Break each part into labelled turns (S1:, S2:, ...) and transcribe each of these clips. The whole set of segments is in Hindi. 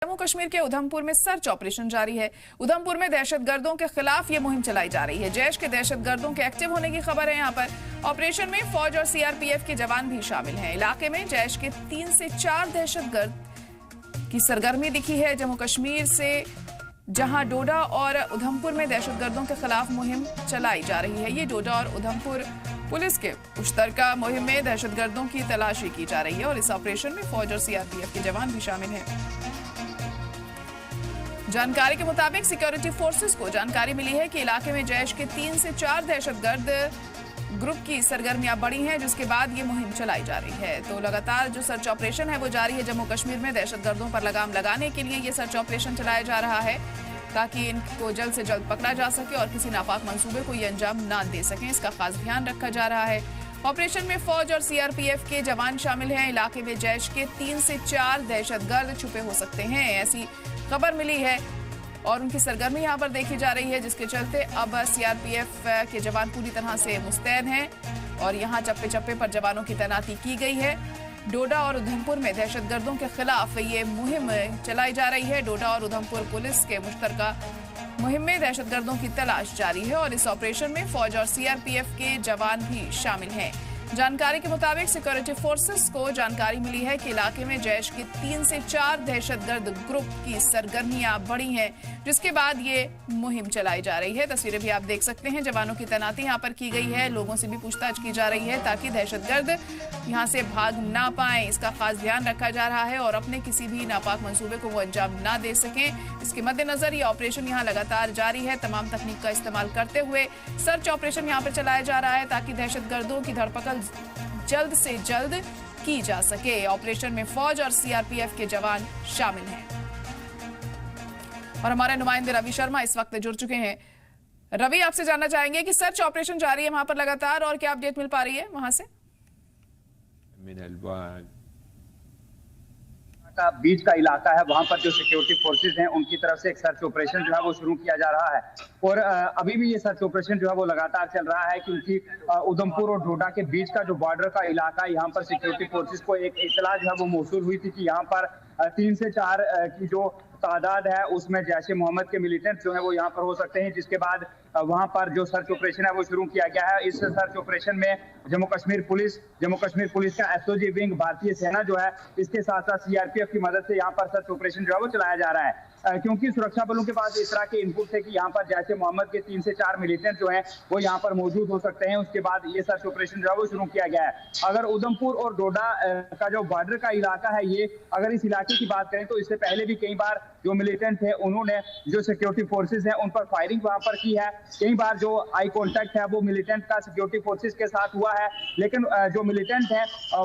S1: जम्मू कश्मीर के उधमपुर में सर्च ऑपरेशन जारी है। उधमपुर में दहशतगर्दों के खिलाफ ये मुहिम चलाई जा रही है। जैश के दहशतगर्दों के एक्टिव होने की खबर है। यहाँ पर ऑपरेशन में फौज और सीआरपीएफ के जवान भी शामिल हैं। इलाके में जैश के 3 से 4 दहशतगर्द की सरगर्मी दिखी है। जम्मू कश्मीर से जहां डोडा और उधमपुर में दहशतगर्दों के खिलाफ मुहिम चलाई जा रही है। ये डोडा और उधमपुर पुलिस के मुश्तरका मुहिम में दहशतगर्दों की तलाशी की जा रही है और इस ऑपरेशन में फौज और सीआरपीएफ के जवान भी शामिल हैं। जानकारी के मुताबिक सिक्योरिटी फोर्सेस को जानकारी मिली है कि इलाके में जैश के 3 से 4 दहशतगर्द ग्रुप की सरगर्मियां बढ़ी हैं, जिसके बाद ये मुहिम चलाई जा रही है। तो लगातार जो सर्च ऑपरेशन है वो जारी है। जम्मू कश्मीर में दहशतगर्दों पर लगाम लगाने के लिए ये सर्च ऑपरेशन चलाया जा रहा है ताकि इनको जल्द से जल्द पकड़ा जा सके और किसी नापाक मंसूबे को ये अंजाम ना दे सकें। इसका खास ध्यान रखा जा रहा है। ऑपरेशन में फौज और सीआरपीएफ के जवान शामिल हैं। इलाके में जैश के 3 से 4 दहशतगर्द छुपे हो सकते हैं, ऐसी खबर मिली है और उनकी सरगर्मी यहां पर देखी जा रही है, जिसके चलते अब सीआरपीएफ के जवान पूरी तरह से मुस्तैद हैं और यहां चप्पे चप्पे पर जवानों की तैनाती की गई है। डोडा और उधमपुर में दहशतगर्दों के खिलाफ ये मुहिम चलाई जा रही है। डोडा और उधमपुर पुलिस के मुश्तरका मुहिम में दहशतगर्दों की तलाश जारी है और इस ऑपरेशन में फौज और सीआरपीएफ के जवान भी शामिल हैं। जानकारी के मुताबिक सिक्योरिटी फोर्सेस को जानकारी मिली है कि इलाके में जैश के 3 से 4 दहशतगर्द ग्रुप की सरगर्मियां बढ़ी हैं, जिसके बाद ये मुहिम चलाई जा रही है। तस्वीरें भी आप देख सकते हैं। जवानों की तैनाती यहां पर की गई है। लोगों से भी पूछताछ की जा रही है ताकि दहशतगर्द यहां से भाग ना पाएं। इसका खास ध्यान रखा जा रहा है और अपने किसी भी नापाक मंसूबे को वो अंजाम ना दे सकें। इसके मद्देनजर ये ऑपरेशन यहां लगातार जारी है। तमाम तकनीक का इस्तेमाल करते हुए सर्च ऑपरेशन यहां पर चलाया जा रहा है ताकि दहशतगर्दों की धरपकड़ जल्द से जल्द की जा सके। ऑपरेशन में फौज और सीआरपीएफ के जवान शामिल हैं और हमारे नुमाइंदे रवि शर्मा इस वक्त जुड़ चुके हैं। रवि, आपसे जानना चाहेंगे कि सर्च ऑपरेशन जारी है वहां पर लगातार और क्या अपडेट मिल पा रही है वहां से?
S2: बीच का इलाका है, वहां पर जो सिक्योरिटी फोर्सेस हैं उनकी तरफ से एक सर्च ऑपरेशन जो है वो शुरू किया जा रहा है और अभी भी ये सर्च ऑपरेशन जो है वो लगातार चल रहा है, क्योंकि उधमपुर और डोडा के बीच का जो बॉर्डर का इलाका है, यहाँ पर सिक्योरिटी फोर्सेस को एक इत्तला जो है वो मौसूल हुई थी कि यहाँ पर 3 से 4 की जो तादाद है उसमें जैश ए मोहम्मद के मिलिटेंट्स जो है वो यहाँ पर हो सकते हैं, जिसके बाद वहां पर जो सर्च ऑपरेशन है वो शुरू किया गया है। इस सर्च ऑपरेशन में जम्मू कश्मीर पुलिस का एसओजी विंग, भारतीय सेना जो है, इसके साथ साथ सीआरपीएफ की मदद से यहाँ पर सर्च ऑपरेशन जो है वो चलाया जा रहा है, क्योंकि सुरक्षा बलों के पास इस तरह के इनपुट थे कि यहाँ पर जैश ए मोहम्मद के 3 से 4 मिलिटेंट जो हैं वो यहाँ पर मौजूद हो सकते हैं। उसके बाद ये सर्च ऑपरेशन जो है वो शुरू किया गया है। अगर उधमपुर और डोडा का जो बॉर्डर का इलाका है, ये अगर इस इलाके की बात करें तो इससे पहले भी कई बार जो मिलिटेंट थे उन्होंने जो सिक्योरिटी फोर्सेज हैं उन पर फायरिंग वहां पर की है। कई बार जो आई कांटेक्ट है वो मिलिटेंट का सिक्योरिटी फोर्सेज के साथ हुआ है, लेकिन जो मिलिटेंट हैं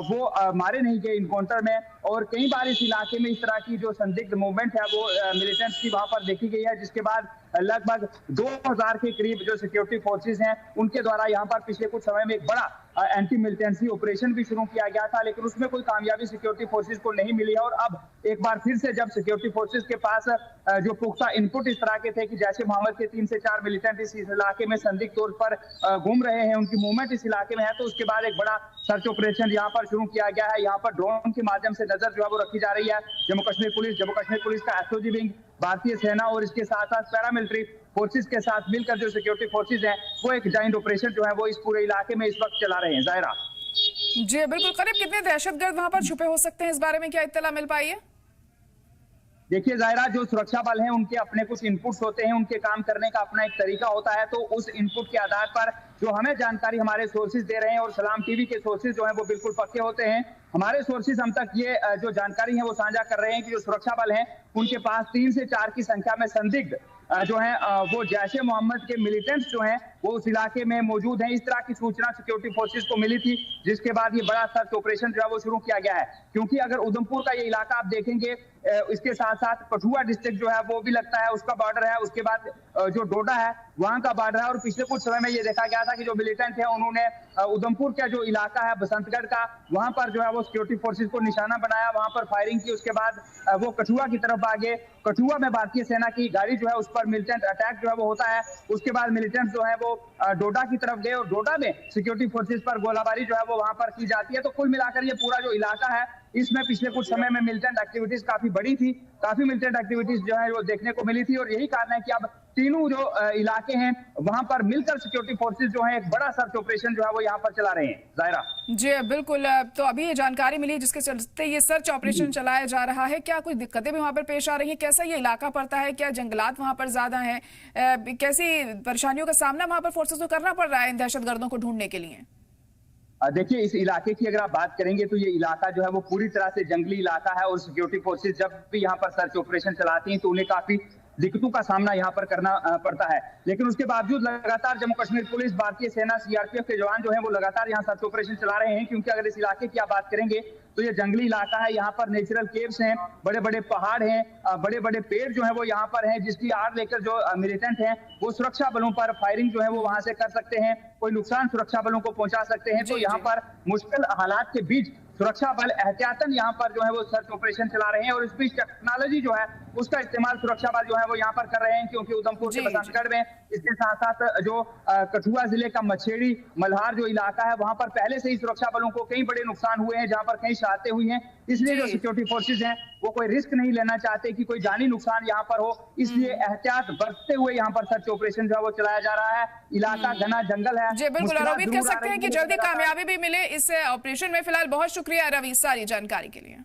S2: वो मारे नहीं गए इनकाउंटर में और कई बार इस इलाके में इस तरह की जो संदिग्ध मूवमेंट है वो मिलिटेंट्स की वहां पर देखी गई है, जिसके बाद लगभग 2000 के करीब जो सिक्योरिटी फोर्सेज हैं उनके द्वारा यहाँ पर पिछले कुछ समय में एक बड़ा एंटी मिलिटेंसी ऑपरेशन भी शुरू किया गया था, लेकिन उसमें कोई कामयाबी सिक्योरिटी फोर्सेज को नहीं मिली है। और अब एक बार फिर से जब सिक्योरिटी फोर्सेज के पास जो पुख्ता इनपुट इस तरह के थे कि जैश ए मोहम्मद के 3 से 4 मिलिटेंट इस इलाके में संदिग्ध तौर पर घूम रहे हैं, उनकी मूवमेंट इस इलाके में है, तो उसके बाद एक बड़ा सर्च ऑपरेशन यहाँ पर शुरू किया गया है। यहाँ पर ड्रोन के माध्यम से नजर जो है वो रखी जा रही है। जम्मू कश्मीर पुलिस का एसओजी विंग, भारतीय सेना और इसके साथ साथ पैरामिलिट्री फोर्सेस के साथ मिलकर जो सिक्योरिटी फोर्सेस हैं वो एक जॉइंट ऑपरेशन जो है वो इस पूरे इलाके में इस वक्त चला रहे हैं। जायरा
S1: जी बिल्कुल, करीब कितने दहशतगर्द वहां पर छुपे हो सकते हैं, इस बारे में क्या इत्तला मिल पाई है?
S2: देखिए जायरा, जो सुरक्षा बल हैं उनके अपने कुछ इनपुट्स होते हैं, उनके काम करने का अपना एक तरीका होता है, तो उस इनपुट के आधार पर जो हमें जानकारी हमारे सोर्सेज दे रहे हैं और सलाम टीवी के सोर्सेज जो हैं वो बिल्कुल पक्के होते हैं। हमारे सोर्सेज हम तक ये जो जानकारी है वो साझा कर रहे हैं कि जो सुरक्षा बल हैं उनके पास 3 से 4 की संख्या में संदिग्ध जो है वो जैश ए मोहम्मद के मिलिटेंट्स जो हैं वो उस इलाके में मौजूद हैं। इस तरह की सूचना सिक्योरिटी फोर्सेस को मिली थी, जिसके बाद ये बड़ा सर्च ऑपरेशन जो है वो शुरू किया गया है। क्योंकि अगर उधमपुर का ये इलाका आप देखेंगे, इसके साथ साथ कठुआ डिस्ट्रिक्ट जो है वो भी लगता है, उसका बॉर्डर है, उसके बाद जो डोडा है वहां का बॉर्डर है। और पिछले कुछ समय में ये देखा गया था कि जो मिलिटेंट है उन्होंने उधमपुर का जो इलाका है बसंतगढ़ का, वहां पर जो है वो सिक्योरिटी फोर्सेस को निशाना बनाया, वहां पर फायरिंग की। उसके बाद वो कठुआ की तरफ आगे, कठुआ में भारतीय सेना की गाड़ी जो है उस पर मिलिटेंट अटैक जो है वो होता है। उसके बाद मिलिटेंट जो है वो डोडा की तरफ गए और डोडा में सिक्योरिटी फोर्सेस पर गोलाबारी जो है वो वहां पर की जाती है। तो कुल मिलाकर ये पूरा जो इलाका है इसमें पिछले कुछ समय में मिलिटेंट एक्टिविटीज काफी बड़ी थी, काफी मिलिटेंट एक्टिविटीज जो है वो देखने को मिली थी और यही कारण है कि अब तीनों जो इलाके हैं वहां पर मिलकर सिक्योरिटी फोर्सेज जो है एक बड़ा सर्च ऑपरेशन जो है वो यहाँ पर चला रहे हैं। जायरा
S1: जी बिल्कुल, तो अभी ये जानकारी मिली जिसके चलते ये सर्च ऑपरेशन चलाया जा रहा है, क्या कुछ दिक्कतें भी वहां पर पेश आ रही हैं? कैसा ये इलाका पड़ता है? क्या जंगलात वहां पर ज्यादा हैं? कैसी परेशानियों का सामना वहां पर फोर्सेस को करना पड़ रहा है इन दहशतगर्दों को ढूंढने के लिए?
S2: देखिए, इस इलाके की अगर आप बात करेंगे तो ये इलाका जो है वो पूरी तरह से जंगली इलाका है और सिक्योरिटी फोर्सेज जब भी यहाँ पर सर्च ऑपरेशन चलाती हैं तो उन्हें काफी दिक्कतों का सामना यहाँ पर करना पड़ता है। लेकिन उसके बावजूद लगातार जम्मू कश्मीर पुलिस, भारतीय सेना, सीआरपीएफ के जवान जो हैं वो लगातार यहाँ सर्च ऑपरेशन चला रहे हैं, क्योंकि अगर इस इलाके की आप बात करेंगे तो ये जंगली इलाका है। यहाँ पर नेचुरल केव्स हैं, बड़े बड़े पहाड़ हैं, बड़े बड़े पेड़ जो है वो यहाँ पर हैं, जिसकी आड़ लेकर जो मिलिटेंट हैं वो सुरक्षा बलों पर फायरिंग जो है वो वहां से कर सकते हैं, कोई नुकसान सुरक्षा बलों को पहुंचा सकते हैं। तो यहाँ पर मुश्किल हालात के बीच सुरक्षा बल एहतियातन यहाँ पर जो है वो सर्च ऑपरेशन चला रहे हैं और इस बीच टेक्नोलॉजी जो है उसका इस्तेमाल सुरक्षा बल जो है वो यहाँ पर कर रहे हैं, क्योंकि उधमपुर के बसंतगढ़ में, इसके साथ साथ जो कठुआ जिले का मछेड़ी मल्हार जो इलाका है वहां पर पहले से ही सुरक्षा बलों को कई बड़े नुकसान हुए हैं, जहां पर कई शहादतें हुई हैं। इसलिए जो सिक्योरिटी फोर्सेज हैं वो कोई रिस्क नहीं लेना चाहते कि कोई जानी नुकसान यहाँ पर हो, इसलिए एहतियात बरतते हुए यहाँ पर सर्च ऑपरेशन जो है वो चलाया जा रहा है। इलाका घना जंगल है।
S1: जी बिल्कुल, और उम्मीद कर सकते हैं कि जल्दी कामयाबी भी मिले इस ऑपरेशन में। फिलहाल बहुत शुक्रिया रवि सारी जानकारी के लिए।